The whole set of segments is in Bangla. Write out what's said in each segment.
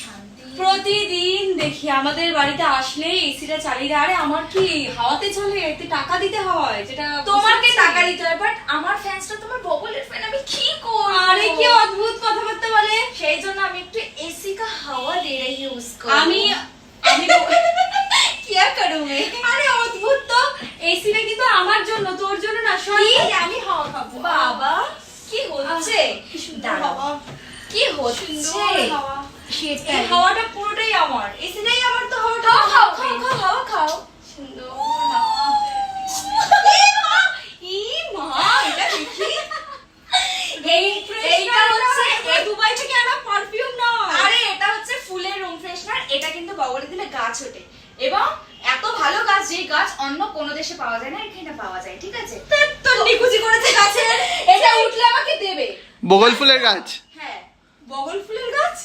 শান্তি। প্রতিদিন দেখি আমাদের বাড়িতে আসলে এসিটা চালিয়ে দেয়। আরে আমার কি হাওয়াতে চলে, এতে টাকা দিতে হয়, যেটা তোমাকে টাকা দিতে হয়, বাট আমার ফ্যান্সটা তোমার বগলের ফ্যান, আমি কি করব? আরে কি অদ্ভুত কথাবার্তা বলে। সেই জন্য আমি একটু এসি কা হাওয়া দে রही हूं उसको। আমি क्या करूं मैं? আরে অদ্ভুত তো, এসিটা কিন্তু আমার জন্য, তোর জন্য না। কি? আমি হাওয়া খাবো। বাবা কি হচ্ছে? কি সুন্দর দাঁড়াও। হাওয়া, কি হচ্ছে? সুন্দর হাওয়া। সেটাই। এই হাওয়াটা পুরোটাই আমার, এসিটাই আমার, তো হাওয়াটা খাও খাও আমার। খাও খাও হাওয়া খাও। সুন্দর হাওয়া। ই মা, এটা দেখি। এইটা হচ্ছে দুবাই থেকে আনা পারফিউম না। আরে এটা হচ্ছে ফুলের রুম ফ্রেশনার। এটা কিন্তু বগলে দিলে গাছ ওঠে, এবং এত ভালো গাছ, যে গাছ অন্য কোনো দেশে পাওয়া যায় না, এখানে পাওয়া যায়। ঠিক আছে, তোর নিকুচি করেছে গাছের। এটা উঠলে আমাকে দেবে। বগল ফুলের গাছ। হ্যাঁ, বগল ফুলের গাছ।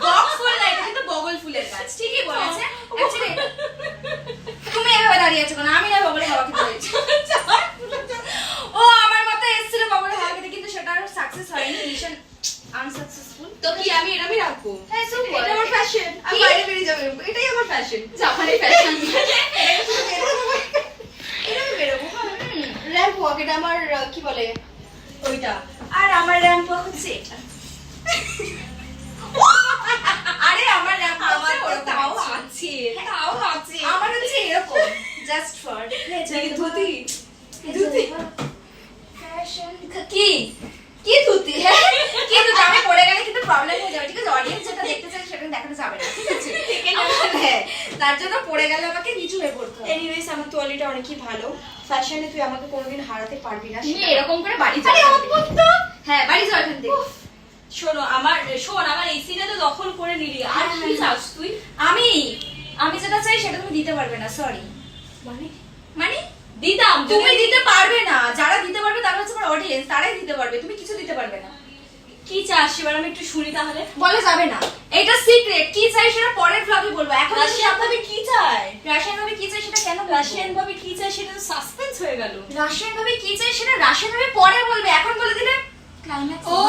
বক ফুল না, এটা কিন্তু বগল ফুলের গাছ। ঠিকই বলেছে। Actually, তুমি এভাবে দাঁড়িয়ে আছো কেন? আমি না বগলে হাওয়া খেতে হয়েছে। ও আমার মাথায় এসেছিল বগলে হাওয়া খেতে, কিন্তু সেটা আর সাকসেস হয়নি, মিশন আনসাকসেসফুল। তো কি আমি এরমই রাখবো? হ্যাঁ, super। এটা আমার ফ্যাশন। আমি কি? বাইরে বেরিয়ে যাবো, এটাই আমার ফ্যাশন। জাপানি ফ্যাশন। এরকম বেরোবো। র্যাম্প ওয়াক, এটা আমার কি বলে ওইটা। আর আমার র্যাম্প ওয়াক হচ্ছে এটা। আরে আমার র্যাম্প আমার তো ওয়াক তাও আছে, তাও আছে। আমার হচ্ছে এরকম, just for dhoti, dhoti. Fashion. কি কি ধুতি? কি ধুতি? আমি পড়ে গেলে কিন্তু প্রবলেম হয়ে যাবে। ঠিক আছে, অডিয়েন্স যেটা দেখতে চায় সেটা দেখানো যাবে না। ঠিক আছে, হ্যাঁ, তার জন্য পড়ে গেলে আমাকে নিচু হয়ে পড়তে হবে। এনিওয়েজ, আমার তোয়ালিটা অনেকই ভালো। ফ্যাশনে তুই আমাকে কোনোদিন হারাতে পারবি না। তুমি এরকম করে বাড়ি যাও। আরে অদ্ভুত তো। হ্যাঁ, বাড়ি যাও এখান থেকে। শোন, আমার এসিটা তো দখল করে নিলি। আর কি চাস তুই? আমি আমি যেটা চাই সেটা তুমি দিতে পারবে না, সরি। মানে মানে দিতাম, তুমি দিতে পারবে না। যারা দিতে পারবে তারা হচ্ছে আমার অডিয়েন্স, তারাই দিতে পারবে, তুমি কিছু দিতে পারবে না। কি চাস এবার আমি একটু শুনি তাহলে। বলা যাবে না, এটা সিক্রেট। কি চাই সেটা পরের ব্লগে বলবো। এখন রাশিয়ান ভাবে কি চাই? রাশিয়ান ভাবে কি চাই সেটা কেন বলবো? রাশিয়ান ভাবে কি চাই সেটা তো সাসপেন্স হয়ে গেল। রাশিয়ান ভাবে কি চাই সেটা রাশিয়ান ভাবে পরে বলবে, এখন বলে দিলে ক্লাইম্যাক্স। ও,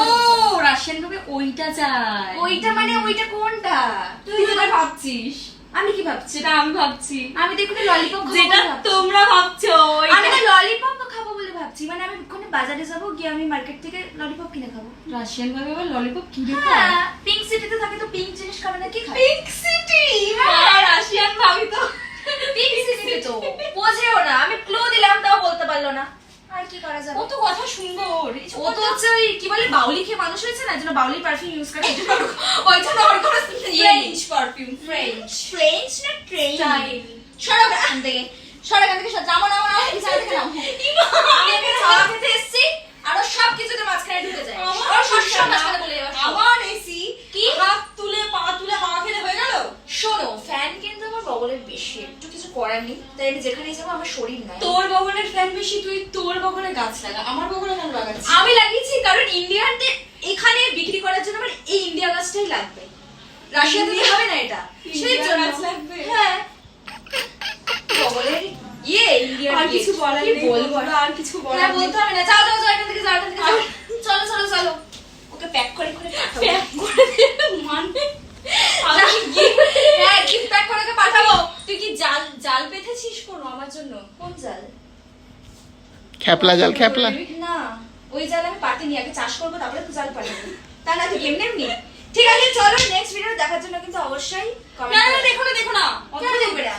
রাশিয়ান ভাবে ওইটা চাই। ওইটা মানে ওইটা কোনটা? তুই যেটা ভাবছিস। আমি কি ভাবছি? যেটা আমি ভাবছি। আমি তো এখানে ললিপপ খাবো যেটা বলে ভাবছি। তোমরা ভাবছো আমি না ললিপপ খাবো বলে ভাবছি। মানে আমি ওখানে বাজারে যাবো, গিয়ে আমি মার্কেট থেকে ললিপপ কিনে খাবো। রাশিয়ান ভাবে আবার ললিপপ কিনে হ্যাঁ, পিঙ্ক সিটিতে থাকে তো পিঙ্ক জিনিস খাবে না, কি খাবে? Pink city. রাশিয়ান ভাবি তো পিঙ্ক সিটিতে তো বোঝেও না। আমি ক্লু দিলাম তাও বলতে পারলো না। আর কি করা যাবে? ও তো কথা সুন্দর। ও তো হচ্ছে ওই কি বলে বাউলি খেয়ে মানুষ হয়েছে না, যেন বাউলি পারফিউম ইউজ করে। ওই জন্য ওর কোনো ফ্রেঞ্চ পারফিউম। ফ্রেঞ্চ না ট্রেন। Style. সরো এখান থেকে, সরো এখান থেকে, নামো নামো নামো, বিছানা থেকে নামো। আমি এখানে খাওয়া খেতে এসেছি, আরো সব কিছুতে মাঝখানে ঢুকে যায়। ওর সবসময় মাঝখানে বলে যাবে। আমার এসি কি? হাত তুলে পা তুলে হাওয়া খেলে হয়ে গেল। শোনো, ফ্যান কিন্তু আমার বগলের বেশি, একটু কিছু করার নেই। তাই আমি যেখানেই যাবো আমার শরীর নাই। তোর বগলের ফ্যান বেশি, তুই তোর বগলে গাছ লাগা। আমার বগলে কেন লাগাচ্ছিস? আমি লাগিয়েছি কারণ ইন্ডিয়াতে এখানে বিক্রি করার জন্য আমার এই ইন্ডিয়া গাছটাই লাগবে। রাশিয়াতে তো হবে না এটা, সেই ইন্ডিয়া জন্য গাছ লাগবে? হ্যাঁ, বগলের ইন্ডিয়ার আর কিছু বলার কি নেই, বলবো বন্ধুরা, আর কিছু বলার হ্যাঁ, নেই। বলতে হবে না। যাও যাও যাও, এখান থেকে যাও, এখান থেকে যাও। চলো চলো চলো, ওকে প্যাক করে করে পাঠাবো। প্যাক করে দে, মানে আমি gift- হ্যাঁ, গিফট প্যাক করে ওকে পাঠাবো। তুই কি জাল জাল পেতেছিস কোনো আমার জন্য? কোন জাল? খ্যাপলা জাল, খ্যাপলা। না, ওই জাল আমি পাতিনি। আগে চাষ করবো, তারপরে তো জাল পাঠাবো। তা না তো এমনি এমনি। ঠিক আছে, চলো নেক্সট ভিডিও দেখার জন্য কিন্তু অবশ্যই না কমেন্ট না, করো। দেখো না, দেখো না। কেন দেখবে না?